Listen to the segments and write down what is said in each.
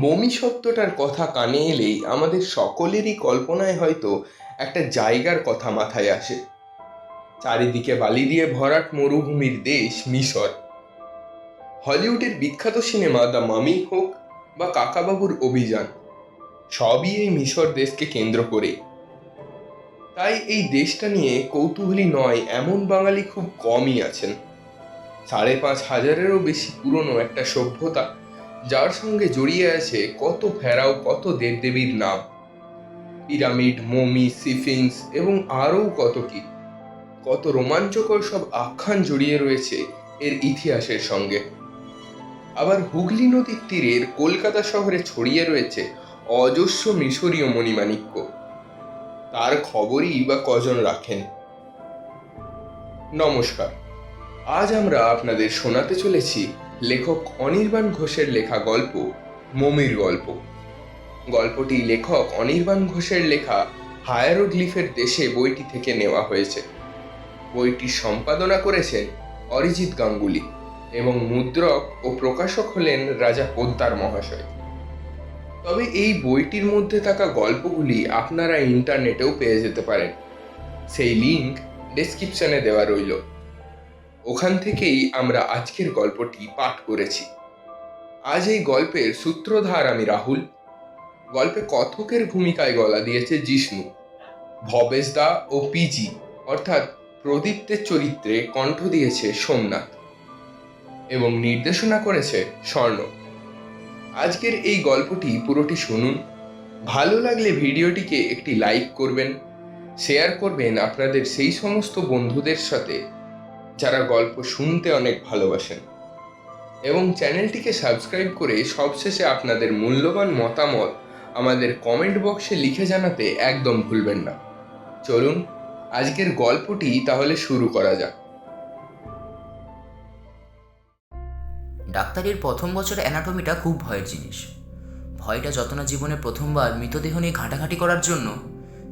Mummy শব্দটার কথা কানে এলেই আমাদের সকলেরই কল্পনায় হয়তো একটা জায়গার কথা মাথায় আসে। চারিদিকে বালি দিয়ে ভরাট মরুভূমির দেশ মিশর। হলিউডের বিখ্যাত সিনেমা দ্য মামি হোক বা কাকাবাবুর অভিযান, সবই এই মিশর দেশকে কেন্দ্র করে। তাই এই দেশটা নিয়ে কৌতূহলী নয় এমন বাঙালি খুব কমই আছেন। ৫,৫০০-এরও বেশি পুরনো একটা সভ্যতা, যার সঙ্গে জড়িয়ে আছে কত ফেরাও, কত দেবদেবীর নাম, পিরামিড, মমি, সিফিংস এবং আরও কত কি। কত রোমাঞ্চকর সব আখ্যান জড়িয়ে রয়েছে এর ইতিহাসের সঙ্গে। আবার হুগলি নদীর তীরের কলকাতা শহরে ছড়িয়ে রয়েছে অজস্র মিশরীয় মণিমাণিক্য। তার খবরই বা কজন রাখেন। নমস্কার, আজ আমরা আপনাদের শোনাতে চলেছি লেখক অনির্বাণ ঘোষের লেখা গল্প মমির গল্প। গল্পটি লেখক অনির্বাণ ঘোষের লেখা হায়ারোগ্লিফের দেশে বইটি থেকে নেওয়া হয়েছে। বইটি সম্পাদনা করেছেন অরিজিৎ গাঙ্গুলি এবং মুদ্রক ও প্রকাশক হলেন রাজা পোদ্দার মহাশয়। তবে এই বইটির মধ্যে থাকা গল্পগুলি আপনারা ইন্টারনেটেও পেয়ে যেতে পারেন। সেই লিঙ্ক ডেসক্রিপশনে দেওয়া রইল। ওখান থেকেই আমরা আজকের গল্পটি পাঠ করেছি। আজ এই গল্পের সূত্রধার আমি রাহুল। গল্পে কথকের ভূমিকায় গলা দিয়েছে জিষ্ণু। ভবেশদা ও পিজি অর্থাৎ প্রদীপ্তের চরিত্রে কণ্ঠ দিয়েছে সোমনাথ এবং নির্দেশনা করেছে স্বর্ণ। আজকের এই গল্পটি পুরোটি শুনুন। ভালো লাগলে ভিডিওটিকে একটি লাইক করবেন, শেয়ার করবেন আপনাদের সেই সমস্ত বন্ধুদের সাথে যারা গল্প শুনতে অনেক ভালোবাসেন, এবং চ্যানেলটিকে সাবস্ক্রাইব করে সবশেষে আপনাদের মূল্যবান মতামত আমাদের কমেন্ট বক্সে লিখে জানাতে একদম ভুলবেন না। চলুন আজকের গল্পটি তাহলে শুরু করা যাক। ডাক্তারির প্রথম বছর অ্যানাটমিটা খুব ভয়ের জিনিস। ভয়টা যত না জীবনে প্রথমবার মৃতদেহ নিয়ে ঘাঁটাঘাঁটি করার জন্য,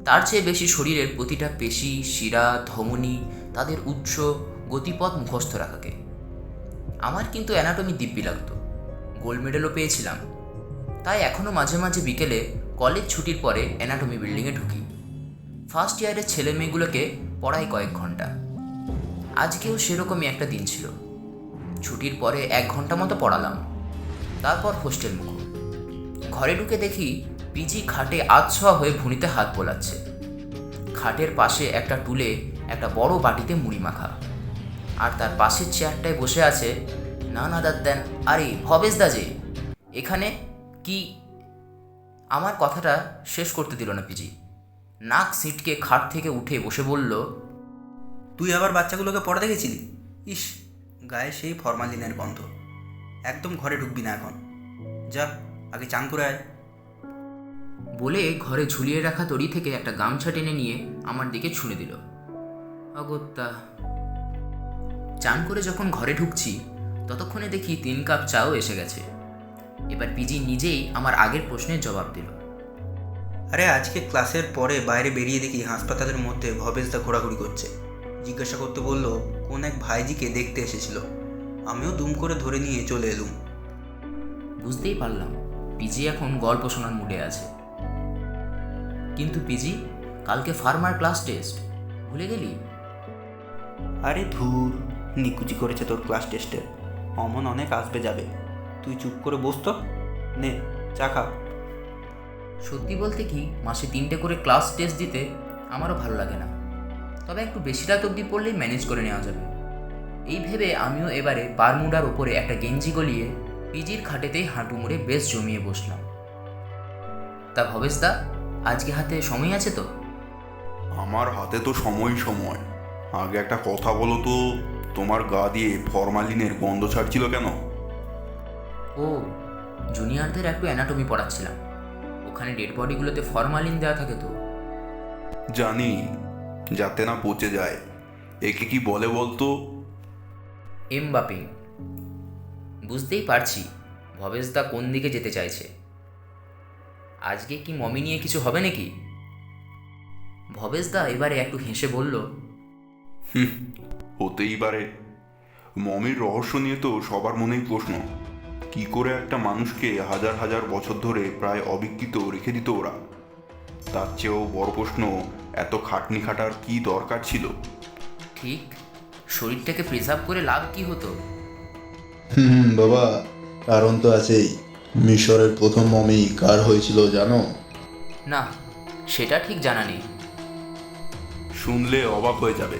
তার চেয়ে বেশি শরীরের প্রতিটা পেশি, শিরা, ধমনী, তাদের উৎস, গতিপথ মুখস্থ রাখাকে। আমার কিন্তু অ্যানাটমি দিব্যি লাগতো, গোল্ড মেডেলও পেয়েছিলাম। তাই এখনও মাঝে মাঝে বিকেলে কলেজ ছুটির পরে অ্যানাটমি বিল্ডিংয়ে ঢুকি। ফার্স্ট ইয়ারের ছেলে মেয়েগুলোকে পড়াই কয়েক ঘন্টা। আজকেও সেরকমই একটা দিন ছিল। ছুটির পরে 1 ঘন্টা মতো পড়ালাম, তারপর হোস্টেল মুখ। ঘরে ঢুকে দেখি পিজি খাটে আধশোয়া হয়ে ভুঁড়িতে হাত বোলাচ্ছে। খাটের পাশে একটা টুলে একটা বড় বাটিতে মুড়ি মাখা, আর তার পাশের চেয়ারটায় বসে আছে না দাদ দেন, আরে ভবেশদা যে এখানে কি। আমার কথাটা শেষ করতে দিল না পিজি। নাক সিটকে খাট থেকে উঠে বসে বলল, তুই আবার বাচ্চাগুলোকে পড়া দেখেছিলি? ইস, গায়ে সেই ফরমালিনের গন্ধ। একদম ঘরে ঢুকবি না এখন, যা আগে চান করে আয়। বলে ঘরে ঝুলিয়ে রাখা তড়ি থেকে একটা গামছা টেনে নিয়ে আমার দিকে ছুঁড়ে দিল। অগত্যা। চান করে যখন ঘরে ঢুকছি ততক্ষণে দেখি 3 কাপ চাও এসে গেছে। এবার পিজি নিজেই আমার আগের প্রশ্নের জবাব দিল। আরে আজকে ক্লাসের পরে বাইরে বেরিয়ে দেখি হাসপাতালের মধ্যে ভবেশদা ঘোরাঘুরি করছে। জিজ্ঞাসা করতে বলল কোন এক ভাইজিকে দেখতে এসেছিল। আমিও দুম করে ধরে নিয়ে চলে এলুম। বুঝতেই পারলাম পিজি এখন গল্প শোনার মুডে আছে। কিন্তু পিজি, কালকে ফার্মার ক্লাস টেস্ট, ভুলে গেলি? আরে ধুর, নিকুচি করেছে তোর ক্লাস টেস্টে। অমন অনেক আসবে যাবে, তুই চুপ করে বস তো। নে চা খা। সত্যি বলতে কি, মাসে 3টে করে ক্লাস টেস্ট দিতে আমারও ভালো লাগে না। তবে একটু বেশি রাত অবধি পড়লেই ম্যানেজ করে নেওয়া যাবে। এই ভেবে আমিও এবারে বারমুডার ওপরে একটা গেঞ্জি গলিয়ে পিজির খাটেতেই হাঁটু মুড়ে বেশ জমিয়ে বসলাম। তা ভবেশদা, আজকে হাতে সময় আছে তো? আমার হাতে তো সময়। আগে একটা কথা বলো তো, তোমার গা দিয়ে ফরমালিনের গন্ধ ছাড়ছিল কেন? ও, জুনিয়রদের একটু অ্যানাটমি পড়াচ্ছিলাম। ওখানে ডেড বডিগুলোতে ফরমালিন দেওয়া থাকে তো। জানি, যাতে না পচে যায়। একে কি বলে বলতো? এমবাপিং। বুঝতেই পারছি ভবেশদা কোন দিকে যেতে চাইছে। আজকে কি মমি নিয়ে কিছু হবে নাকি? ভবেশদা এবারে একটু হেসে বলল, হতেই পারে। মমির রহস্য নিয়ে তো সবার মনেই প্রশ্ন, কি করে একটা মানুষকে হাজার হাজার বছর ধরে প্রায় অবিকৃত রেখে দিত ওরা? তার চেয়েও বড় প্রশ্ন, এত খাটনি খাটার কি দরকার ছিল? ঠিক, শরীরটাকে প্রিজার্ভ করে লাভ কি হতো? বাবা, কারণ তো আছেই। মিশরের প্রথম মমি কার হয়েছিল জানো? না, সেটা ঠিক জানা নেই। শুনলে অবাক হয়ে যাবে।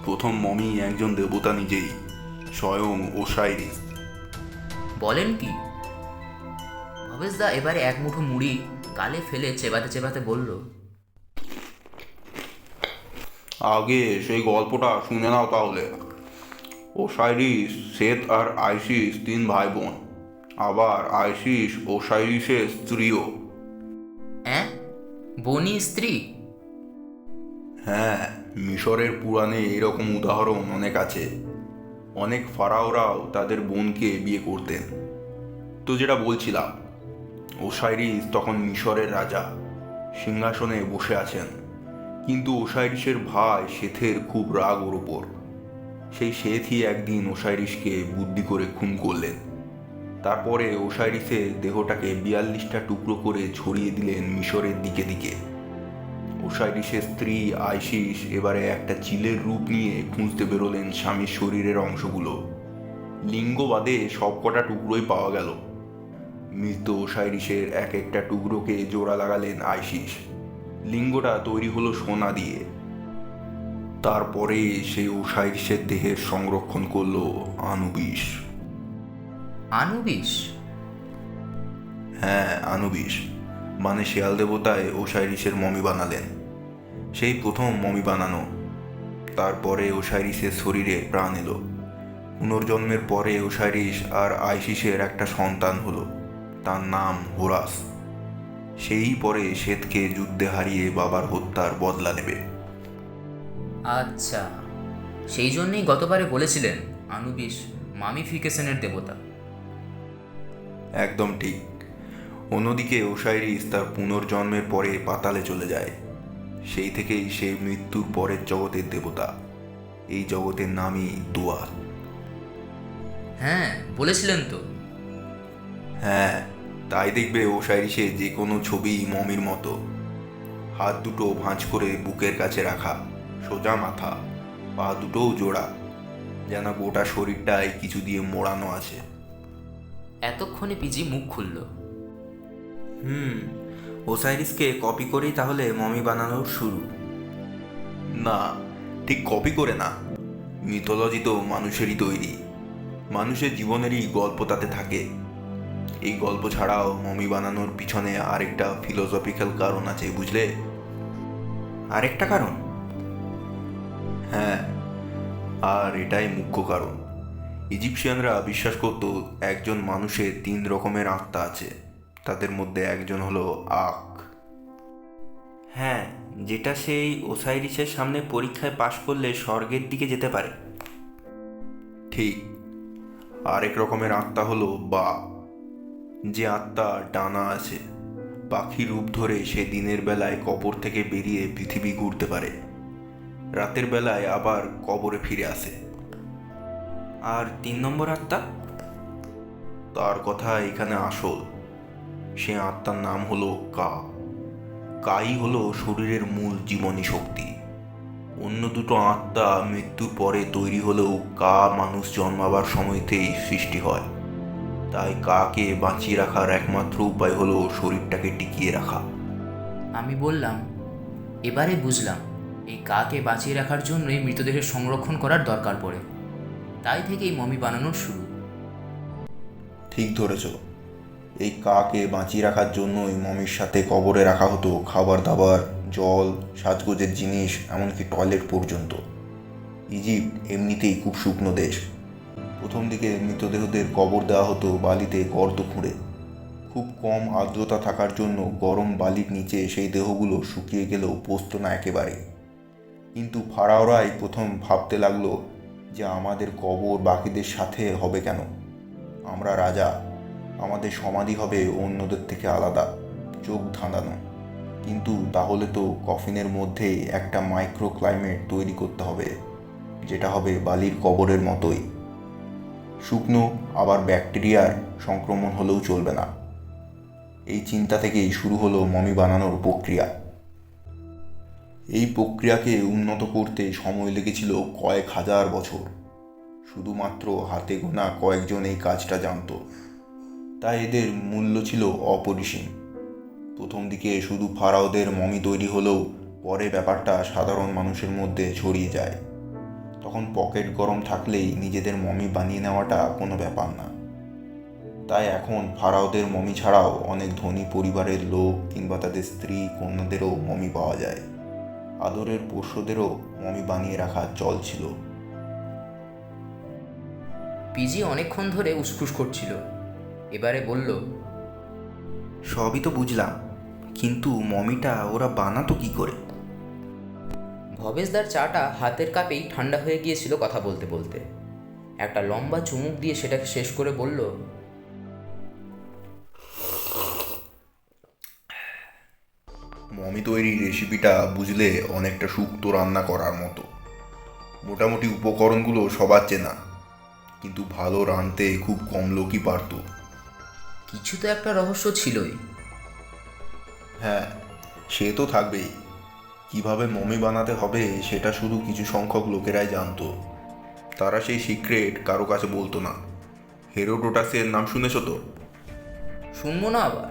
প্রথম মমি একজন দেবতা নিজেই, স্বয়ং ওসাইরিস। বলেন কি? ভবেশদা এবারে এক মুঠো মুড়ি গালে ফেলে চেবাতে চেবাতে বলল, আগে সেই গল্পটা শুনে নাও তাহলে। ওসাইরিস, সেত আর আইসিস 3 ভাই বোন। আবার আইসিস ওসাইরিসের স্ত্রীও। হ্যাঁ, বনি স্ত্রী? হ্যাঁ, মিশরের পুরাণে এরকম উদাহরণ অনেক আছে। অনেক ফারাওরাও তাদের বোনকে বিয়ে করতেন। তো যেটা বলছিলাম, ওসাইরিস তখন মিশরের রাজা, সিংহাসনে বসে আছেন। কিন্তু ওসাইরিসের ভাই সেথের খুব রাগ ওর ওপর। সেই সেথই একদিন ওসাইরিসকে বুদ্ধি করে খুন করলেন। তারপরে ওসাইরিসের দেহটাকে 42টা টুকরো করে ছড়িয়ে দিলেন মিশরের দিকে দিকে। ওসাইরিসের স্ত্রী আইসিস এবারে একটা চিলের রূপ নিয়ে খুঁজতে বেরোলেন স্বামীর শরীরের অংশগুলো। লিঙ্গ বাদে সবকটা টুকরোই পাওয়া গেল। মৃত ওসাইরিসের এক একটা টুকরোকে জোড়া লাগালেন আইসিস। লিঙ্গটা তৈরি হলো সোনা দিয়ে। তারপরে সেই ওসাইরিসের দেহের সংরক্ষণ করলো আনুবিস। আনুবিস? হ্যাঁ, আনুবিস মানে শেয়াল দেবতায় ওসাইরিসের মমি বানালেন। সেই প্রথম মমি বানানো। তারপরে ওসাইরিসের শরীরে প্রাণ এলো। পুনর্জন্মের পরে ওসাইরিস আর আইসিসের একটা সন্তান হলো, তার নাম হোরাস। সেই পরে সেতকে যুদ্ধে হারিয়ে বাবার হত্যার বদলা নেবে। আচ্ছা, সেই জন্যই গতবারে বলেছিলেন আনুবিস মামিফিকেশনের দেবতা। একদম ঠিক। অন্যদিকে ওসাইরিস তার পুনর্জন্মের পরে পাতালে চলে যায়। সেই থেকেই সে মৃত্যুর পরের জগতের দেবতা। এই জগতের নামই দুয়ার। হ্যাঁ, বলেছিলেন তো। হ্যাঁ, তাই দেখবে ওসাইরিসে যে কোনো ছবি মমির মতো। হাত দুটো ভাঁজ করে বুকের কাছে রাখা, সোজা মাথা, পা দুটোও জোড়া, যেন গোটা শরীরটাই কিছু দিয়ে মোড়ানো আছে। এতক্ষণে পিজি মুখ খুলল। ওসাইরিসকে কপি করেই তাহলে মমি বানানোর শুরু। না, ঠিক কপি করে না। মিথোলজি তো মানুষেরই তৈরি। মানুষের জীবনেরই গল্প তাতে থাকে। এই গল্প ছাড়াও মমি বানানোর পিছনে আরেকটা ফিলোসফিক্যাল কারণ আছে, বুঝলে? আরেকটা কারণ? হ্যাঁ, আর এটাই মুখ্য কারণ। ইজিপশিয়ানরা বিশ্বাস করত একজন মানুষের 3 রকমের আত্মা আছে। তাদের মধ্যে একজন হলো আক। হ্যাঁ, যেটা সেই ওসাইরিসের সামনে পরীক্ষায় পাশ করলে স্বর্গের দিকে যেতে পারে। ঠিক। আরেক রকমের আত্মা হলো বা, যে আত্মা ডানা আছে। পাখি রূপ ধরে সে দিনের বেলায় কবর থেকে বেরিয়ে পৃথিবী ঘুরতে পারে, রাতের বেলায় আবার কবরে ফিরে আসে। আর 3 নম্বর আত্মা? তার কথা এখানে আসল। সে আত্মার নাম হলো কা। কাই হলো শরীরের মূল জীবনী শক্তি। অন্য দুটো আত্মা মৃত্যুর পরে তৈরি হলেও কা মানুষ জন্মাবার সময়তেই সৃষ্টি হয়। তাই কাকে বাঁচিয়ে রাখার একমাত্র উপায় হলো শরীরটাকে টিকিয়ে রাখা। আমি বললাম, এবারে বুঝলাম এই কাকে বাঁচিয়ে রাখার জন্যই মৃতদেহের সংরক্ষণ করার দরকার পড়ে। তাই থেকেই মমি বানানোর শুরু। ঠিক ধরেছ। এই কাকে বাঁচিয়ে রাখার জন্যই মমির সাথে কবরে রাখা হতো খাবার দাবার, জল, সাজগোজের জিনিস, এমনকি টয়লেট পর্যন্ত। ইজিপ্ট এমনিতেই খুব শুকনো দেশ। প্রথম দিকে মৃতদেহদের কবর দেওয়া হতো বালিতে গর্ত খুঁড়ে। খুব কম আর্দ্রতা থাকার জন্য গরম বালির নিচে সেই দেহগুলো শুকিয়ে গেলেও পচত না একেবারে। কিন্তু ফারাওরাই প্রথম ভাবতে লাগলো যে আমাদের কবর বাকিদের সাথে হবে কেন? আমরা রাজা, আমাদের সমাধি হবে অন্যদের থেকে আলাদা, চোখ ধাঁধানো। কিন্তু তাহলে তো কফিনের মধ্যেই একটা মাইক্রো ক্লাইমেট তৈরি করতে হবে, যেটা হবে বালির কবরের মতোই। শুকনো আবার ব্যাকটেরিয়ার সংক্রমণ হলেও চলবে না। এই চিন্তা থেকেই শুরু হলো মমি বানানোর প্রক্রিয়া। এই প্রক্রিয়াকে উন্নত করতে সময় লেগেছিল কয়েক হাজার বছর। শুধুমাত্র হাতে গোনা কয়েকজন এই কাজটা জানত, তাই এদের মূল্য ছিল অপরিসীম। প্রথম দিকে শুধু ফারাওদের মমি তৈরি হলেও পরে ব্যাপারটা সাধারণ মানুষের মধ্যে ছড়িয়ে যায়। তখন পকেট গরম থাকলেই নিজেদের মমি বানিয়ে নেওয়াটা কোনো ব্যাপার না। তাই এখন ফারাওদের মমি ছাড়াও অনেক ধনী পরিবারের লোক কিংবা তাদের স্ত্রী কন্যাদেরও মমি পাওয়া যায়। আদরের পোষ্যদেরও মমি বানিয়ে রাখার চল ছিল। পিজি অনেকক্ষণ ধরে উসখুস করছিল, এবারে বলল, সবই তো বুঝলাম, কিন্তু মমিটা ওরা বানাতো কি করে? ভবেশদার চাটা হাতের কাপেই ঠান্ডা হয়ে গিয়েছিল কথা বলতে বলতে। একটা লম্বা চুমুক দিয়ে সেটাকে শেষ করে বলল, মমি তৈরির রেসিপিটা বুঝলে অনেকটা শুক্তো রান্না করার মতো। মোটামুটি উপকরণগুলো সবার চেনা, কিন্তু ভালো রাঁধতে খুব কম লোকই পারত। কিছু তো একটা রহস্য ছিলই। হ্যাঁ, সে তো থাকবেই। কিভাবে মমি বানাতে হবে সেটা শুধু কিছু সংখ্যক লোকেরাই জানতো। তারা সেই সিক্রেট কারো কাছে বলতো না। হেরোডোটাসের নাম শুনেছ তো? শুনবো না আবার?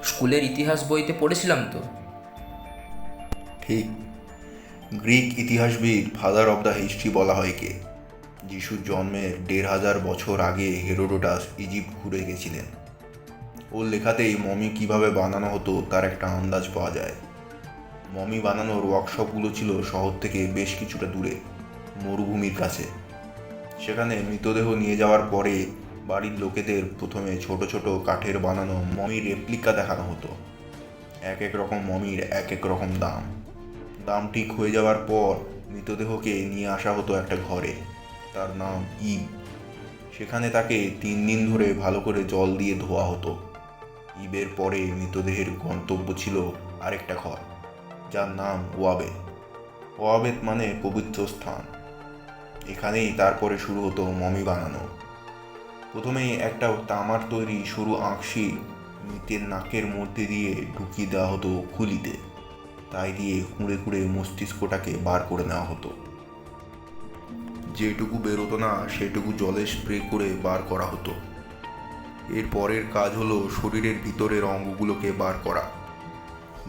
স্কুলের ইতিহাস বইতে পড়েছিলাম তো। ঠিক। গ্রিক ইতিহাসবিদ ফাদার অব দ্য হিস্ট্রি বলা হয় একে। যিশুর জন্মের ১৫০০ বছর আগে হেরোডোটাস ইজিপ্ট ঘুরে গেছিলেন। ওর লেখাতেই মমি কিভাবে বানানো হতো তার একটা আন্দাজ পাওয়া যায়। মমি বানানোর ওয়ার্কশপগুলো ছিল শহর থেকে বেশ কিছুটা দূরে, মরুভূমির কাছে। সেখানে মৃতদেহ নিয়ে যাওয়ার পরে বাড়ির লোকেদের প্রথমে ছোট ছোট কাঠের বানানো মমির রেপ্লিকা দেখানো হতো। এক এক রকম মমির এক এক রকম দাম। দাম ঠিক হয়ে যাওয়ার পর মৃতদেহকে নিয়ে আসা হতো একটা ঘরে, তার নাম ইব। সেখানে তাকে ৩ দিন ধরে ভালো করে জল দিয়ে ধোয়া হতো। ইবের পরে মৃতদেহের গন্তব্য ছিল আরেকটা ঘর, যার নাম ওয়াবেত। ওয়াবেত মানে পবিত্র স্থান। এখানেই তারপরে শুরু হতো মমি বানানো। প্রথমেই একটা তামার তৈরি সরু আঁকশি মৃতের নাকের মধ্যে দিয়ে ঢুকিয়ে দেওয়া হতো খুলিতে। তাই দিয়ে খুঁড়ে খুঁড়ে মস্তিষ্কটাকে বার করে নেওয়া হতো। যেটুকু বেরোতো না সেটুকু জলে স্প্রে করে বার করা হতো। এর পরের কাজ হলো শরীরের ভিতরের অঙ্গগুলোকে বার করা।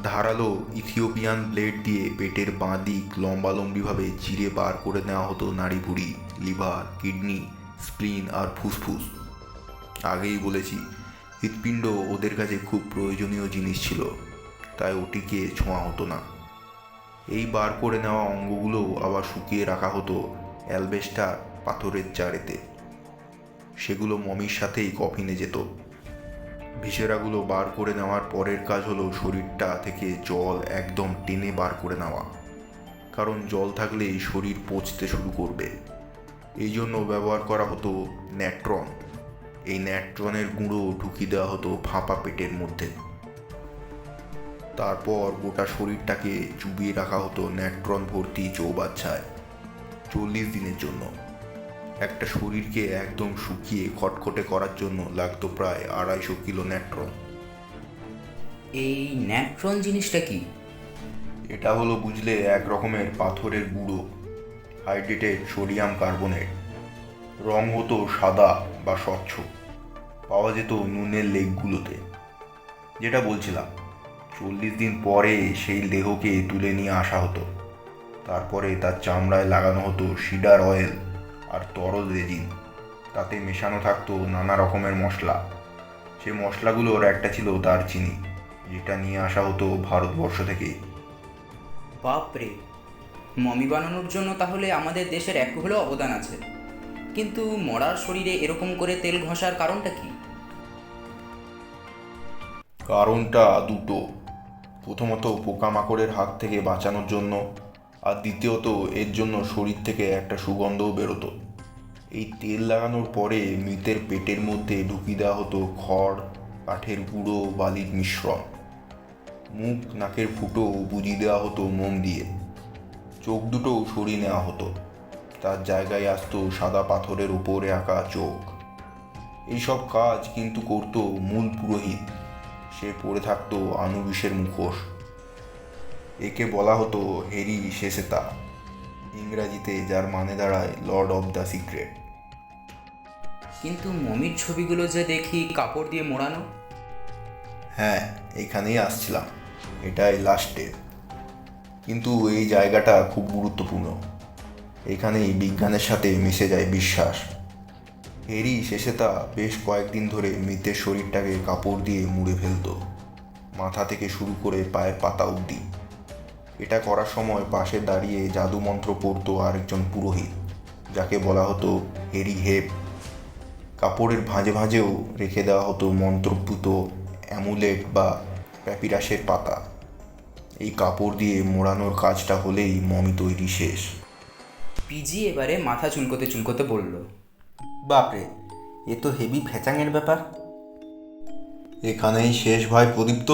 ধারালো ইথিওপিয়ান ব্লেড দিয়ে পেটের বাঁ দিক লম্বালম্বিভাবে চিরে বার করে নেওয়া হতো নাড়িভুড়ি, লিভার, কিডনি, স্প্লিন আর ফুসফুস। আগেই বলেছি, হৃৎপিণ্ড ওদের কাছে খুব প্রয়োজনীয় জিনিস ছিল, তাই ওটিকে ছোঁয়া হতো না। এই বার করে নেওয়া অঙ্গগুলো আবার শুকিয়ে রাখা হতো অ্যালবেস্টার পাথরের জারেতে। সেগুলো মমির সাথেই কফিনে যেত। ভিসেরাগুলো বার করে নেওয়ার পরের কাজ হলো শরীরটা থেকে জল একদম টেনে বার করে নেওয়া, কারণ জল থাকলেই শরীর পচতে শুরু করবে। এই জন্য ব্যবহার করা হতো ন্যাট্রন। এই ন্যাট্রনের গুঁড়ো ঢুকিয়ে দেওয়া হতো ফাঁপা পেটের মধ্যে। তারপর গোটা শরীরটাকে চুবিয়ে রাখা হতো ন্যাট্রন ভর্তি চৌবাচ্চায় 40 দিনের জন্য। একটা শরীরকে একদম শুকিয়ে খটখটে করার জন্য লাগতো প্রায় 250 কিলো ন্যাট্রন। এই ন্যাট্রন জিনিসটা কি? এটা হলো বুঝলে এক রকমের পাথরের গুঁড়ো, হাইড্রেটেড সোডিয়াম কার্বনেট। রং হতো সাদা বা স্বচ্ছ, পাওয়া যেত নুনের লেকগুলোতে। যেটা বলছিলাম, 40 দিন পরে সেই দেহকে তুলে নিয়ে আসা হতো। তারপরে তার চামড়ায় লাগানো হতো সিডার অয়েল আর তরল রেজিন। তাতে মেশানো থাকতো নানা রকমের মশলা। সে মশলাগুলোর একটা ছিল দারচিনি, যেটা নিয়ে আসা হতো ভারতবর্ষ থেকে। বাপরে, মমি বানানোর জন্য তাহলে আমাদের দেশের একটু হলেও অবদান আছে। কিন্তু মরার শরীরে এরকম করে তেল ঘষার কারণটা কি? কারণটা দুটো। প্রথমত পোকামাকড়ের হাত থেকে বাঁচানোর জন্য, আর দ্বিতীয়ত এর জন্য শরীর থেকে একটা সুগন্ধও বেরোতো। এই তেল লাগানোর পরে মৃতের পেটের মধ্যে ঢুকিয়ে দেওয়া হতো খড়, কাঠের গুঁড়ো, বালির মিশ্রণ। মুখ নাকের ফুটো বুজিয়ে দেওয়া হতো মোম দিয়ে। চোখ দুটোও সরিয়ে নেওয়া হতো। তার জায়গায় আসতো সাদা পাথরের উপরে আঁকা চোখ। এইসব কাজ কিন্তু করতো মূল পুরোহিত। সে পরে থাকতো আনুবিসের মুখোশ। একে বলা হতো হেরি শেষেতা, ইংরাজিতে যার মানে দাঁড়ায় লর্ড অফ দ্য সিক্রেট। কিন্তু মমির ছবিগুলো যে দেখি কাপড় দিয়ে মোড়ানো। হ্যাঁ, এইখানেই আসছিলাম, এটাই লাস্টে। কিন্তু এই জায়গাটা খুব গুরুত্বপূর্ণ। এখানেই বিজ্ঞানের সাথে মিশে যায় বিশ্বাস। হেরি শেষেতা বেশ কয়েকদিন ধরে মৃতের শরীরটাকে কাপড় দিয়ে মুড়ে ফেলতো, মাথা থেকে শুরু করে পায়ের পাতা অবধি। এটা করার সময় পাশে দাঁড়িয়ে জাদু মন্ত্র পড়তো আরেকজন পুরোহিত, যাকে বলা হতো হেরি হেপ। কাপড়ের ভাঁজে ভাঁজেও রেখে দেওয়া হতো মন্ত্রপুত অ্যামুলেট বা প্যাপিরাসের পাতা। এই কাপড় দিয়ে মোড়ানোর কাজটা হলেই মমি তৈরি শেষ। পিজি এবারে মাথা চুলকোতে চুলকোতে বলল, বাপরে, এ তো হেভি ফ্যাচাঙের ব্যাপার। এখানেই শেষ ভাই প্রদীপ্ত।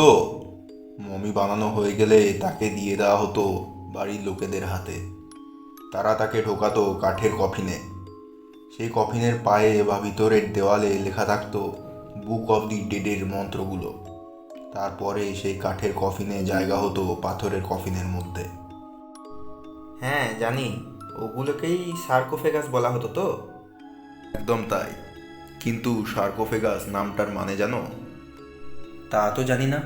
মমি বানানো হয়ে গেলে তাকে দিয়ে দেওয়া হতো বাড়ির লোকেদের হাতে। তারা তাকে ঢোকাতো কাঠের কফিনে। সেই কফিনের পায়ে বা ভিতরের দেওয়ালে লেখা থাকতো বুক অফ দি ডেডের মন্ত্রগুলো। তারপরে সেই কাঠের কফিনে জায়গা হতো পাথরের কফিনের মধ্যে। হ্যাঁ জানি, ওগুলোকেই সার্কোফেগাস বলা হতো তো। একদম তাই। কিন্তু সার্কোফেগাস নামটার মানে জানো? তা তো জানি না।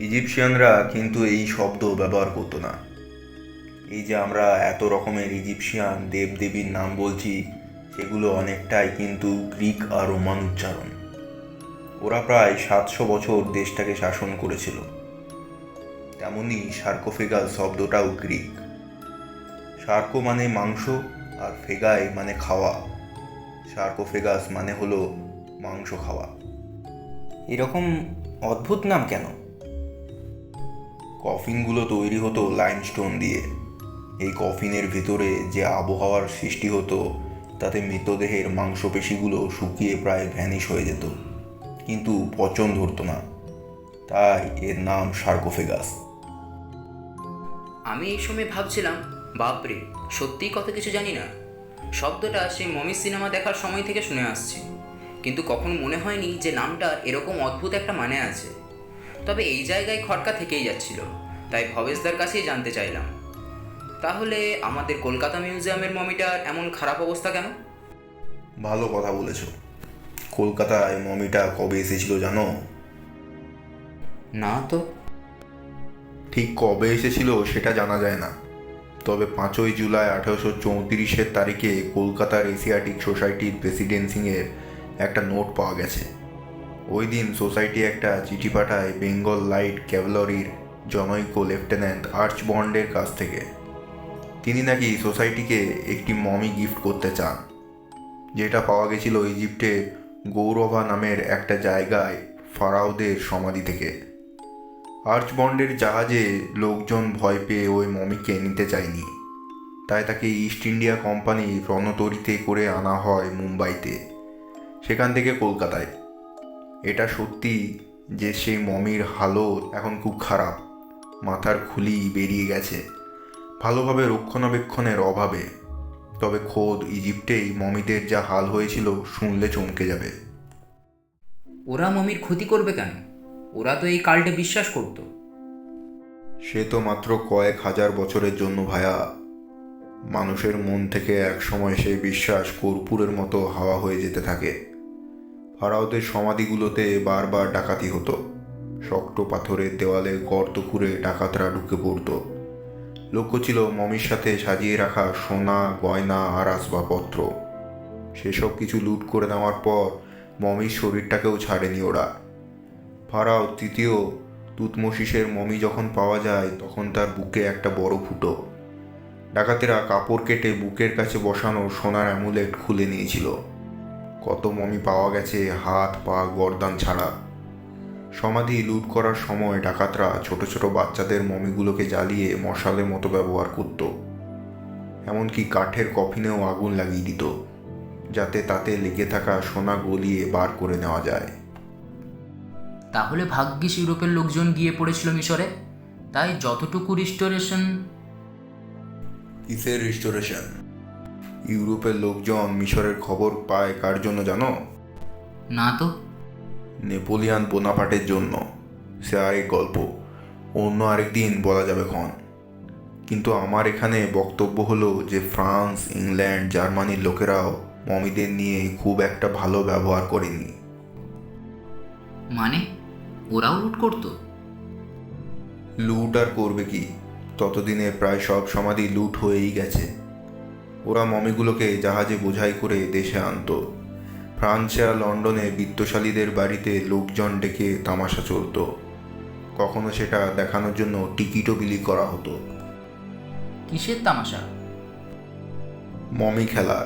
ইজিপশিয়ানরা কিন্তু এই শব্দ ব্যবহার করতো না। এই যে আমরা এত রকমের ইজিপশিয়ান দেবদেবীর নাম বলছি, সেগুলো অনেকটাই কিন্তু গ্রিক আর রোমান উচ্চারণ। ওরা প্রায় 700 বছর দেশটাকে শাসন করেছিল। তেমনি সার্কোফেগাস শব্দটাও গ্রিক। সার্কো মানে মাংস, আর ফেগাই মানে খাওয়া। সার্কোফেগাস মানে হলো মাংস খাওয়া। এরকম অদ্ভুত নাম কেন? কফিনগুলো তৈরি হতো লাইমস্টোন দিয়ে। এই কফিনের ভেতরে যে আবহাওয়ার সৃষ্টি হতো, তাতে মৃতদেহের মাংসপেশিগুলো শুকিয়ে প্রায় ভ্যানিশ হয়ে যেত, কিন্তু পচন ধরতো না। তাই এর নাম সার্কোফেগাস। আমি এই সময় ভাবছিলাম, বাপরে, সত্যিই কত কিছু জানি না। শব্দটা সেই মমি সিনেমা দেখার সময় থেকে শুনে আসছি, কিন্তু কখনো মনে হয়নি যে নামটা এরকম অদ্ভুত একটা মানে আছে। তবে এই জায়গায় খটকা থেকেই যাচ্ছিল, তাই ভবেশদার কাছেই জানতে চাইলাম, তাহলে আমাদের কলকাতা মিউজিয়ামের মমিটার এমন খারাপ অবস্থা কেন? ভালো কথা বলেছ। কলকাতায় মমিটা কবে এসেছিল জানো? না তো। ঠিক কবে এসেছিল সেটা জানা যায় না, তবে 5ই জুলাই 1834 তারিখে কলকাতার এশিয়াটিক সোসাইটির প্রেসিডেন্সিংয়ের একটা নোট পাওয়া গেছে। ওই দিন সোসাইটি একটা চিঠি পাঠায় বেঙ্গল লাইট ক্যাভেলরির জনৈক লেফটেন্যান্ট আর্চবন্ডের কাছ থেকে। তিনি নাকি সোসাইটিকে একটি মমি গিফট করতে চান, যেটা পাওয়া গেছিল ইজিপ্টের গৌরভা নামের একটা জায়গায় ফারাওদের সমাধি থেকে। আর্চবন্ডের জাহাজে লোকজন ভয় পেয়ে ওই মমিকে নিতে চায়নি, তাই তাকে ইস্ট ইন্ডিয়া কোম্পানির রণতরীতে করে আনা হয় মুম্বাইতে, সেখান থেকে কলকাতায়। এটা সত্যি যে সেই মমির হালত এখন খুব খারাপ, মাথার খুলি বেরিয়ে গেছে, ভালোভাবে রক্ষণাবেক্ষণের অভাবে। তবে খোদ ইজিপ্টেই মমিদের যা হাল হয়েছিল শুনলে চমকে যাবে। ওরা মমির ক্ষতি করবে কেন? ওরা তো এই কাল্টে বিশ্বাস করতো। সে তো মাত্র কয়েক হাজার বছরের জন্য ভায়া। মানুষের মন থেকে একসময় সেই বিশ্বাস কর্পূরের মতো হাওয়া হয়ে যেতে থাকে। ফারাওদের সমাধিগুলোতে বারবার ডাকাতি হতো। শক্ত পাথরের দেওয়ালে গর্ত খুঁড়ে ডাকাতরা ঢুকে পড়তো। লক্ষ্য ছিল মমির সাথে সাজিয়ে রাখা সোনা, গয়না আর আসবাবপত্র। সেসব কিছু লুট করে নেওয়ার পর মমির শরীরটাকেও ছাড়েনি ওরা। ফারাও তৃতীয় তুতমোসিসের মমি যখন পাওয়া যায়, তখন তার বুকে একটা বড় ফুটো। ডাকাতেরা কাপড় কেটে বুকের কাছে বসানো সোনার অ্যামুলেট খুলে নিয়েছিল। কত মমি পাওয়া গেছে হাত, পা, গর্দান ছাড়া। সমাধি লুট করার সময় ডাকাতরা ছোট ছোট বাচ্চাদের মমিগুলোকে জ্বালিয়ে মশালের মতো ব্যবহার করত। এমনকি কাঠের কফিনেও আগুন লাগিয়ে দিত, যাতে তাতে লেগে থাকা সোনা গলিয়ে বার করে নেওয়া যায়। তাহলে ভাগ্যিস ইউরোপের লোকজন গিয়ে পড়েছিল মিশরে, তাই যতটুকু রিস্টোরেশন। কিসের রিস্টোরেশন? ইউরোপের লোকজন মিশরের খবর পায় কার জন্য জানো? না তো। নেপোলিয়ান বোনাপার্টের জন্য, সে আরেক গল্প, অন্য আরেক দিন বলা যাবে ক্ষণ। কিন্তু আমার এখানে বক্তব্য হলো যে ফ্রান্স, ইংল্যান্ড, জার্মানির লোকেরাও মমিদের নিয়ে খুব একটা ভালো ব্যবহার করেনি। মানে ওরাও লুট করতো? লুট আর করবে কি, ততদিনে প্রায় সব সমাধি লুট হয়েই গেছে। ওরা মমিগুলোকে জাহাজে বোঝাই করে দেশে আনতো। ফ্রান্সে আর লন্ডনে বিত্তশালীদের বাড়িতে লোকজন ডেকে তামাশা চলতো। কখনো সেটা দেখানোর জন্য টিকিটও বিলি করা হতো। কিসের তামাশা? মমি খেলা।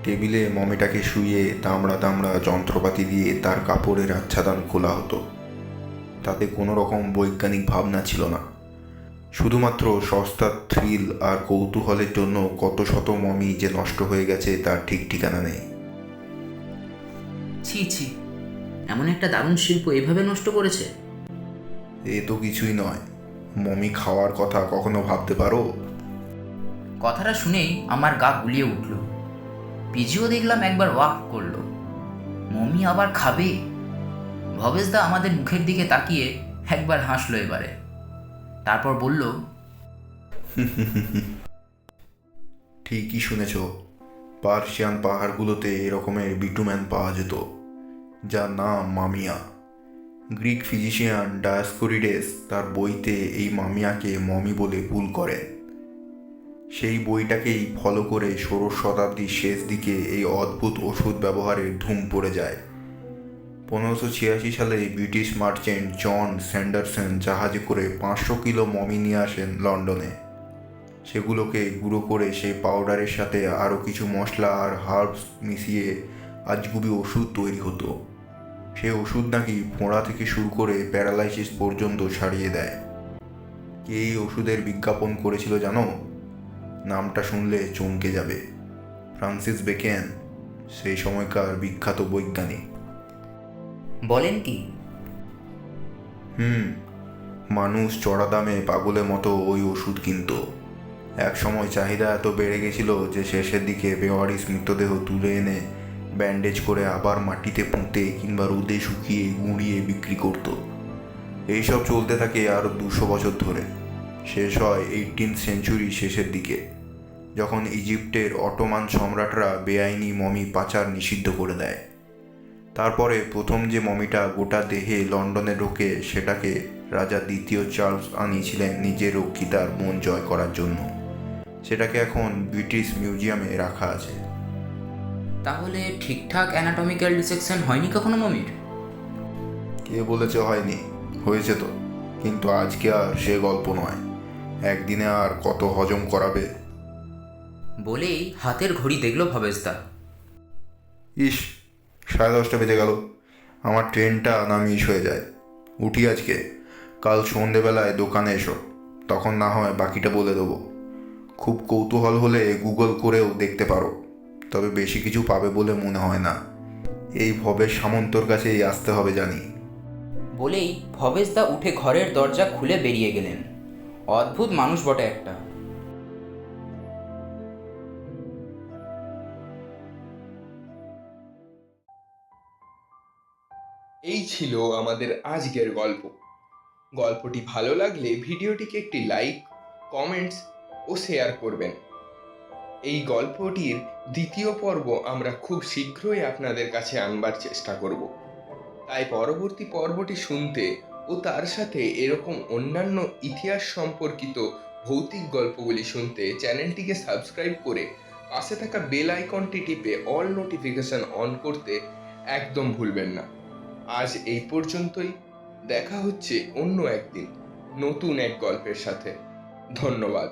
টেবিলে মমিটাকে শুইয়ে তামড়া তামড়া যন্ত্রপাতি দিয়ে তার কাপড়ের আচ্ছাদন খোলা হতো। তাতে কোনো রকম বৈজ্ঞানিক ভাবনা ছিল না, শুধুমাত্র সস্তার থ্রিল আর কৌতূহলের জন্য কত শত মমি যে নষ্ট হয়ে গেছে তার ঠিক ঠিকানা নেই। ছি ছি, এমন একটা দারুণ শিল্প এভাবে নষ্ট করেছে? এ তো কিছুই নয়, মমি খাওয়ার কথা কখনো ভাবতে পারো? কথাটা শুনেই আমার গা গুলিয়ে উঠল। পিজিও দেখলাম একবার ওয়াক করলো। মমি আবার খাবে? ভবেশদা আমাদের মুখের দিকে তাকিয়ে একবার হাসলো এবারে, তারপর বলল, ঠিকই শুনেছ, পার্সিয়ান পাহাড়গুলোতে এরকমের বিটুম্যান পাওয়া যেত, যার নাম মামিয়া। গ্রিক ফিজিশিয়ান ডায়াস্কোরিডেস তার বইতে এই মামিয়াকে মমি বলে ভুল করেন। সেই বইটাকেই ফলো করে 16 শতাব্দীর শেষ দিকে এই অদ্ভুত ওষুধ ব্যবহারের ধুম পড়ে যায়। 1586 সালে ব্রিটিশ মার্চেন্ট জন স্যান্ডারসন জাহাজে করে 500 কিলো মমি নিয়ে আসেন লন্ডনে। সেগুলোকে গুঁড়ো করে সেই পাউডারের সাথে আরও কিছু মশলা আর হার্বস মিশিয়ে আজগুবি ওষুধ তৈরি হতো। সেই ওষুধ নাকি ফোঁড়া থেকে শুরু করে প্যারালাইসিস পর্যন্ত সারিয়ে দেয়। কে এই ওষুধের বিজ্ঞাপন করেছিল জানো? নামটা শুনলে চমকে যাবে। ফ্রান্সিস বেকেন, সেই সময়কার বিখ্যাত বৈজ্ঞানিক। বলেন কি? মানুষ চড়া দামে পাগলের মতো ওই ওষুধ কিনত। এক সময় চাহিদা এত বেড়ে গেছিল যে শেষের দিকে বেওয়ারিশ মৃতদেহ তুলে এনে ব্যান্ডেজ করে আবার মাটিতে পুঁতে কিংবা রোদে শুকিয়ে গুঁড়িয়ে বিক্রি করত। এইসব চলতে থাকে আরও 200 বছর ধরে। শেষ হয় 18th সেঞ্চুরি শেষের দিকে, যখন ইজিপ্টের অটোমান সম্রাটরা বেআইনি মমি পাচার নিষিদ্ধ করে দেয়। তারপরে প্রথম যে মমিটা গোটা দেহে লন্ডনে ঢোকে, সেটাকে রাজা দ্বিতীয় চার্লস আনিয়েছিলেন নিজের রক্ষিতার মন জয় করার জন্য। সেটাকে এখন ব্রিটিশ মিউজিয়ামে রাখা আছে। তাহলে ঠিকঠাক অ্যানাটমিক্যাল ডিসেকশন হয়নি কখনো মমির? কে বলেছে হয়নি? হয়েছে তো, কিন্তু আজকে আর সে গল্প নয়। একদিনে আর কত হজম করাবে? বলেই হাতের ঘড়ি দেখল ভবেশদা। ইস, 10:30 বেজে গেল। আমার ট্রেনটা না মিস হয়ে যায়। উঠি আজকে। কাল সন্ধেবেলায় দোকানে এসো, তখন না হয় বাকিটা বলে দেবো। খুব কৌতূহল হলে গুগল করেও দেখতে পারো, তবে বেশি কিছু পাবে বলে মনে হয় না। এই ভবেশ সামন্তর কাছেই আসতে হবে জানি। বলেই ভবেশদা উঠে ঘরের দরজা খুলে বেরিয়ে গেলেন। অদ্ভুত মানুষ বটে একটা। এই ছিল আমাদের আজকের গল্প। গল্পটি ভালো লাগলে ভিডিওটিকে একটি লাইক, কমেন্টস ও শেয়ার করবেন। এই গল্পটির দ্বিতীয় পর্ব আমরা খুব শীঘ্রই আপনাদের কাছে আনবার চেষ্টা করব। তাই পরবর্তী পর্বটি শুনতে ও তার সাথে এরকম অন্যান্য ইতিহাস সম্পর্কিত ভৌতিক গল্পগুলি শুনতে চ্যানেলটিকে সাবস্ক্রাইব করে পাশে থাকা বেল আইকনটি টিপে অল নোটিফিকেশন অন করতে একদম ভুলবেন না। আজ এই পর্যন্তই। দেখা হচ্ছে অন্য একদিন নতুন এক গল্পের সাথে। ধন্যবাদ।